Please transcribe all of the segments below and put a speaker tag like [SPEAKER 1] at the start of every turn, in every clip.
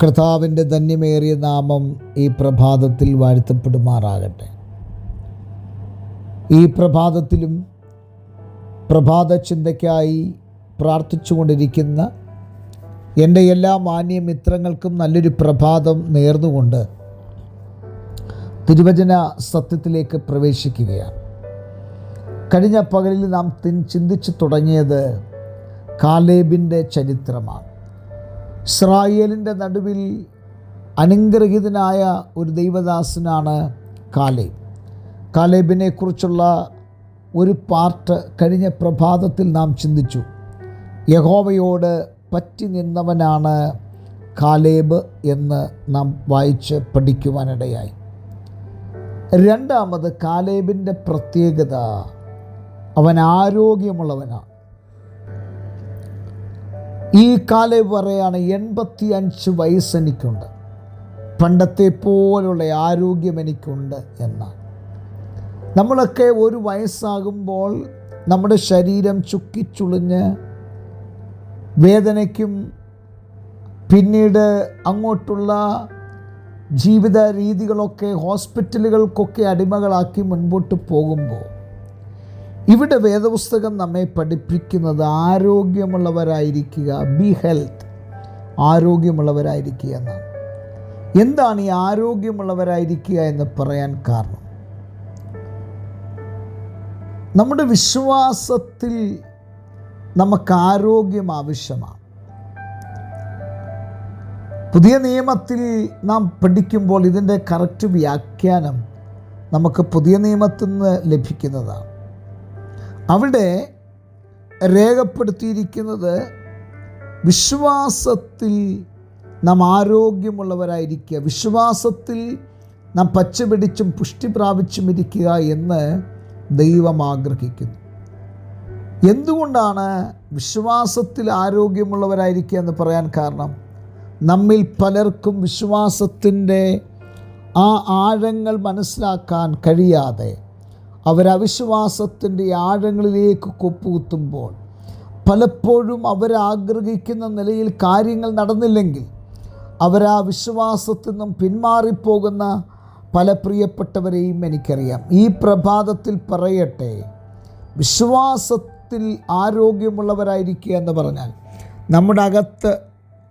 [SPEAKER 1] കർത്താവിൻ്റെ ധന്യമേറിയ നാമം ഈ പ്രഭാതത്തിൽ വാഴ്ത്തപ്പെടുമാറാകട്ടെ. ഈ പ്രഭാതത്തിലും പ്രഭാത ചിന്തയ്ക്കായി പ്രാർത്ഥിച്ചുകൊണ്ടിരിക്കുന്ന എൻ്റെ എല്ലാ മാന്യ മിത്രങ്ങൾക്കും നല്ലൊരു പ്രഭാതം നേർന്നുകൊണ്ട് തിരുവചന സത്യത്തിലേക്ക് പ്രവേശിക്കുകയാണ്. കഴിഞ്ഞ പകലിൽ നാം ചിന്തിച്ചു തുടങ്ങിയത് കാലേബിൻ്റെ ചരിത്രമാണ്. ഇസ്രായേലിൻ്റെ നടുവിൽ അനുഗ്രഹീതനായ ഒരു ദൈവദാസനാണ് കാലേബിനെ കുറിച്ചുള്ള ഒരു പാർട്ട് കഴിഞ്ഞ പ്രഭാതത്തിൽ നാം ചിന്തിച്ചു. യഹോവയോട് പറ്റി നിന്നവനാണ് കാലേബ് എന്ന് നാം വായിച്ച് പഠിക്കുവാനിടയായി. രണ്ടാമത് കാലേബിൻ്റെ പ്രത്യേകത, അവൻ ആരോഗ്യമുള്ളവനാണ്. ഈ കാലേബ് പറയാണ് 85 വയസ്സെനിക്കുണ്ട്, പണ്ടത്തെ പോലുള്ള ആരോഗ്യം എനിക്കുണ്ട് എന്നാണ്. നമ്മളൊക്കെ ഒരു വയസ്സാകുമ്പോൾ നമ്മുടെ ശരീരം ചുക്കിച്ചുളിഞ്ഞ് വേദനയ്ക്കും പിന്നീട് അങ്ങോട്ടുള്ള ജീവിത രീതികളൊക്കെ ഹോസ്പിറ്റലുകൾക്കൊക്കെ അടിമകളാക്കി മുൻപോട്ട് പോകുമ്പോൾ ഇവിടെ വേദപുസ്തകം നമ്മെ പഠിപ്പിക്കുന്നത് ആരോഗ്യമുള്ളവരായിരിക്കുക, ബി ഹെൽത്ത്, ആരോഗ്യമുള്ളവരായിരിക്കുക എന്നാണ്. എന്താണ് ഈ ആരോഗ്യമുള്ളവരായിരിക്കുക എന്ന് പറയാൻ കാരണം? നമ്മുടെ വിശ്വാസത്തിൽ നമുക്ക് ആരോഗ്യം ആവശ്യമാണ്. പുതിയ നിയമത്തിൽ നാം പഠിക്കുമ്പോൾ ഇതിൻ്റെ കറക്റ്റ് വ്യാഖ്യാനം നമുക്ക് പുതിയ നിയമത്തിൽ നിന്ന് ലഭിക്കുന്നതാണ്. അവിടെ രേഖപ്പെടുത്തിയിരിക്കുന്നത് വിശ്വാസത്തിൽ നാം ആരോഗ്യമുള്ളവരായിരിക്കുക, വിശ്വാസത്തിൽ നാം പച്ചപിടിച്ചും പുഷ്ടി പ്രാപിച്ചും ഇരിക്കുക എന്ന് ദൈവം ആഗ്രഹിക്കുന്നു. എന്തുകൊണ്ടാണ് വിശ്വാസത്തിൽ ആരോഗ്യമുള്ളവരായിരിക്കുക എന്ന് പറയാൻ കാരണം? നമ്മിൽ പലർക്കും വിശ്വാസത്തിൻ്റെ ആ ആഴങ്ങൾ മനസ്സിലാക്കാൻ കഴിയാതെ അവരവിശ്വാസത്തിൻ്റെ ആഴങ്ങളിലേക്ക് കൊപ്പുകുത്തുമ്പോൾ പലപ്പോഴും അവരാഗ്രഹിക്കുന്ന നിലയിൽ കാര്യങ്ങൾ നടന്നില്ലെങ്കിൽ അവരാ വിശ്വാസത്തിൽ നിന്നും പിന്മാറിപ്പോകുന്ന പല പ്രിയപ്പെട്ടവരെയും എനിക്കറിയാം. ഈ പ്രഭാതത്തിൽ പറയട്ടെ, വിശ്വാസത്തിൽ ആരോഗ്യമുള്ളവരായിരിക്കുക എന്ന് പറഞ്ഞാൽ നമ്മുടെ അകത്ത്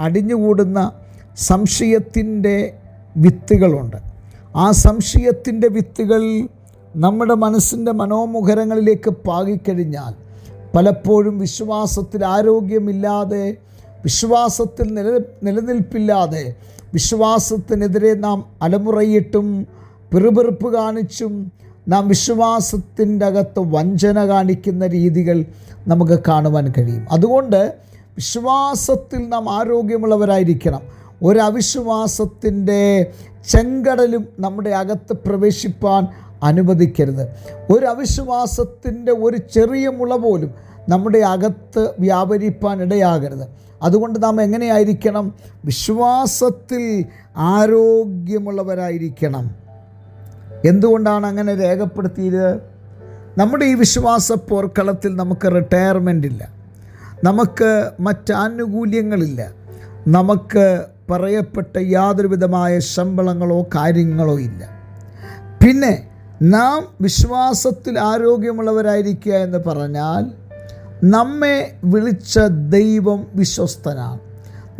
[SPEAKER 1] അടിഞ്ഞുകൂടുന്ന സംശയത്തിൻ്റെ വിത്തുകളുണ്ട്. ആ സംശയത്തിൻ്റെ വിത്തുകൾ നമ്മുടെ മനസ്സിൻ്റെ മനോമുഖരങ്ങളിലേക്ക് പാകിക്കഴിഞ്ഞാൽ പലപ്പോഴും വിശ്വാസത്തിൽ ആരോഗ്യമില്ലാതെ, വിശ്വാസത്തിൽ നിലനിൽപ്പില്ലാതെ, വിശ്വാസത്തിനെതിരെ നാം അലമുറയിട്ടും പിറുപിറുപ്പ് കാണിച്ചും നാം വിശ്വാസത്തിൻ്റെ അകത്ത് വഞ്ചന കാണിക്കുന്ന രീതികൾ നമുക്ക് കാണുവാൻ കഴിയും. അതുകൊണ്ട് വിശ്വാസത്തിൽ നാം ആരോഗ്യമുള്ളവരായിരിക്കണം. ഒരവിശ്വാസത്തിൻ്റെ ചെങ്കടലും നമ്മുടെ അകത്ത് പ്രവേശിപ്പാൻ അനുവദിക്കരുത്. ഒരു അവിശ്വാസത്തിൻ്റെ ഒരു ചെറിയ മുള പോലും നമ്മുടെ അകത്ത് വ്യാപരിപ്പാൻ ഇടയാകരുത്. അതുകൊണ്ട് നാം എങ്ങനെയായിരിക്കണം? വിശ്വാസത്തിൽ ആരോഗ്യമുള്ളവരായിരിക്കണം. എന്തുകൊണ്ടാണ് അങ്ങനെ രേഖപ്പെടുത്തിയത്? നമ്മുടെ ഈ വിശ്വാസ പോർക്കളത്തിൽ നമുക്ക് റിട്ടയർമെൻ്റ് ഇല്ല, നമുക്ക് മറ്റാനുകൂല്യങ്ങളില്ല, നമുക്ക് പറയപ്പെട്ട യാതൊരു വിധമായ ശമ്പളങ്ങളോ കാര്യങ്ങളോ ഇല്ല. പിന്നെ നാം വിശ്വാസത്തിൽ ആരോഗ്യമുള്ളവരായിരിക്കുക എന്ന് പറഞ്ഞാൽ നമ്മെ വിളിച്ച ദൈവം വിശ്വസ്തനാണ്.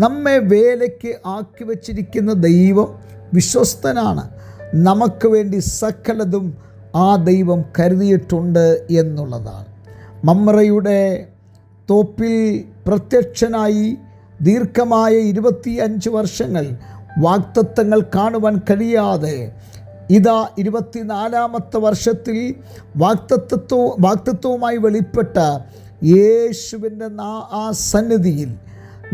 [SPEAKER 1] നമ്മെ വേലയ്ക്ക് ആക്കി വച്ചിരിക്കുന്ന ദൈവം വിശ്വസ്തനാണ്. നമുക്ക് വേണ്ടി സകലതും ആ ദൈവം കരുതിയിട്ടുണ്ട് എന്നുള്ളതാണ്. മമ്രയുടെ തോപ്പിൽ പ്രത്യക്ഷനായി ദീർഘമായ 25 വർഷങ്ങൾ വാഗ്ദത്തങ്ങൾ കാണുവാൻ കഴിയാതെ ഇതാ 24ാമത്തെ വർഷത്തിൽ വാഗ്ദത്തവുമായി വെളിപ്പെട്ട യേശുവിൻ്റെ ആ സന്നിധിയിൽ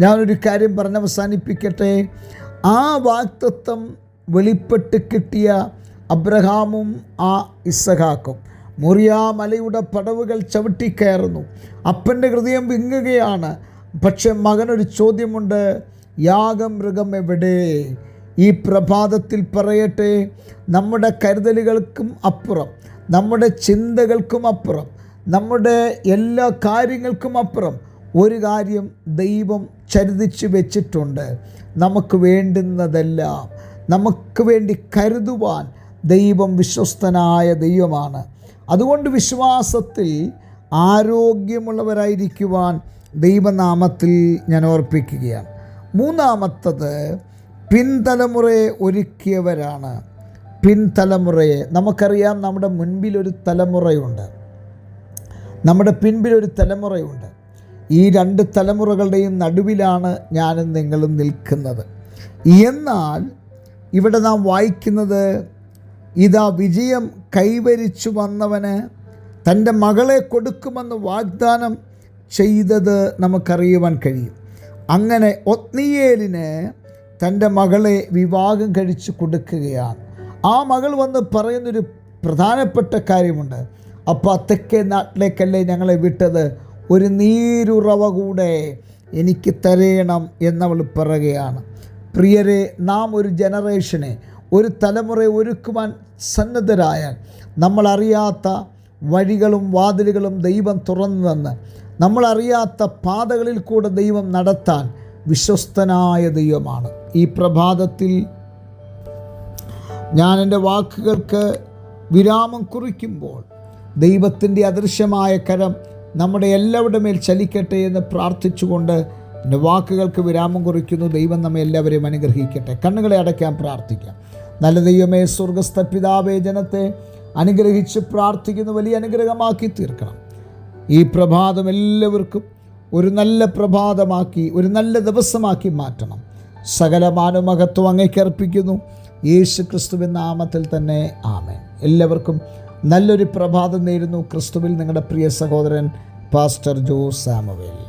[SPEAKER 1] ഞാനൊരു കാര്യം പറഞ്ഞ് അവസാനിപ്പിക്കട്ടെ. ആ വാഗ്ദത്തം വെളിപ്പെട്ട് കിട്ടിയ അബ്രഹാമും ആ ഇസഹാക്കും മോറിയാ മലയുടെ പടവുകൾ ചവിട്ടിക്കയറുന്നു. അപ്പൻ്റെ ഹൃദയം വിങ്ങുകയാണ്. പക്ഷെ മകനൊരു ചോദ്യമുണ്ട്, യാഗമൃഗം എവിടെ? ഈ പ്രഭാതത്തിൽ പറയട്ടെ, നമ്മുടെ കരുതലുകൾക്കും അപ്പുറം, നമ്മുടെ ചിന്തകൾക്കും അപ്പുറം, നമ്മുടെ എല്ലാ കാര്യങ്ങൾക്കും അപ്പുറം ഒരു കാര്യം ദൈവം ചരിതിച്ച് വെച്ചിട്ടുണ്ട്. നമുക്ക് വേണ്ടുന്നതെല്ലാം നമുക്ക് വേണ്ടി കരുതുവാൻ ദൈവം വിശ്വസ്തനായ ദൈവമാണ്. അതുകൊണ്ട് വിശ്വാസത്തിൽ ആരോഗ്യമുള്ളവരായിരിക്കുവാൻ ദൈവനാമത്തിൽ ഞാൻ ഓർപ്പിക്കുകയാണ്. മൂന്നാമത്തത്, പിൻതലമുറയെ ഒരുക്കിയവരാണ്. പിൻതലമുറയെ നമുക്കറിയാം, നമ്മുടെ മുൻപിലൊരു തലമുറയുണ്ട്, നമ്മുടെ പിൻപിലൊരു തലമുറയുണ്ട്. ഈ രണ്ട് തലമുറകളുടെയും നടുവിലാണ് ഞാനും നിങ്ങളും നിൽക്കുന്നത്. എന്നാൽ ഇവിടെ നാം വായിക്കുന്നത്, ഇതാ വിജയം കൈവരിച്ചു വന്നവന് തൻ്റെ മകളെ കൊടുക്കുമെന്ന് വാഗ്ദാനം ചെയ്തത് നമുക്കറിയുവാൻ കഴിയും. അങ്ങനെ ഒത്നിയേലിന് തൻ്റെ മകളെ വിവാഹം കഴിച്ച് കൊടുക്കുകയാണ്. ആ മകൾ വന്ന് പറയുന്നൊരു പ്രധാനപ്പെട്ട കാര്യമുണ്ട്. അപ്പോൾ തെക്കേ നാട്ടിലേക്കല്ലേ ഞങ്ങളെ വിട്ടത്, ഒരു നീരുറവ കൂടെ എനിക്ക് തരേണം എന്നവൾ പറയുകയാണ്. പ്രിയരെ, നാം ഒരു ജനറേഷനെ, ഒരു തലമുറയെ ഒരുക്കുവാൻ സന്നദ്ധരായാൽ നമ്മളറിയാത്ത വഴികളും വാതിലുകളും ദൈവം തുറന്നു തന്ന് നമ്മളറിയാത്ത പാതകളിൽ കൂടെ ദൈവം നടത്താൻ വിശ്വസ്തനായ ദൈവമാണ്. ഈ പ്രഭാതത്തിൽ ഞാൻ എൻ്റെ വാക്കുകൾക്ക് വിരാമം കുറിക്കുമ്പോൾ ദൈവത്തിൻ്റെ അദൃശ്യമായ കരം നമ്മുടെ എല്ലാവരുടെ മേൽ ചലിക്കട്ടെ എന്ന് പ്രാർത്ഥിച്ചുകൊണ്ട് എൻ്റെ വാക്കുകൾക്ക് വിരാമം കുറിക്കുന്നു. ദൈവം നമ്മെ എല്ലാവരെയും അനുഗ്രഹിക്കട്ടെ. കണ്ണുകളെ അടയ്ക്കാൻ പ്രാർത്ഥിക്കാം. നല്ല ദൈവമേ, സ്വർഗസ്ഥ പിതാവേ, ജനത്തെ അനുഗ്രഹിച്ച് പ്രാർത്ഥിക്കുന്നു, വലിയ അനുഗ്രഹമാക്കി തീർക്കണം. ഈ പ്രഭാതം എല്ലാവർക്കും ഒരു നല്ല പ്രഭാതമാക്കി, ഒരു നല്ല ദിവസമാക്കി മാറ്റണം. സകല മാനമഹത്വം അങ്ങേക്ക് അർപ്പിക്കുന്നു, യേശു ക്രിസ്തുവിൻ നാമത്തിൽ തന്നെ, ആമേൻ. എല്ലാവർക്കും നല്ലൊരു പ്രഭാതം നേരുന്നു. ക്രിസ്തുവിൽ നിങ്ങളുടെ പ്രിയ സഹോദരൻ പാസ്റ്റർ ജോ സാമുവേൽ.